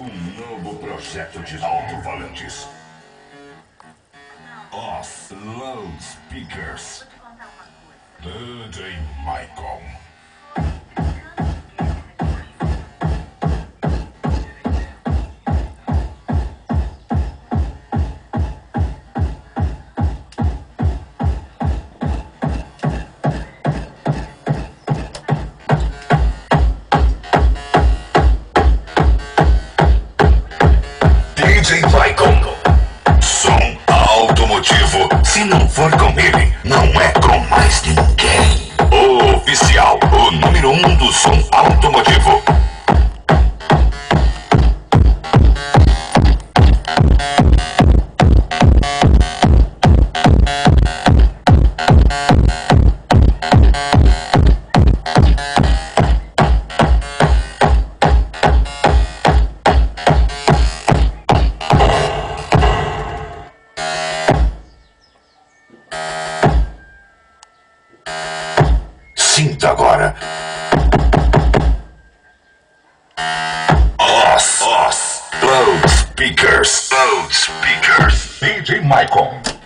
novo projeto de alto-falantes. Os loudspeakers. DJ Michael. DJ Michael. Som automotivo. Se não for com ele, não é com mais ninguém. O oficial, o número 1 do som automotivo. Sinta agora. Os loudspeakers. DJ Michael.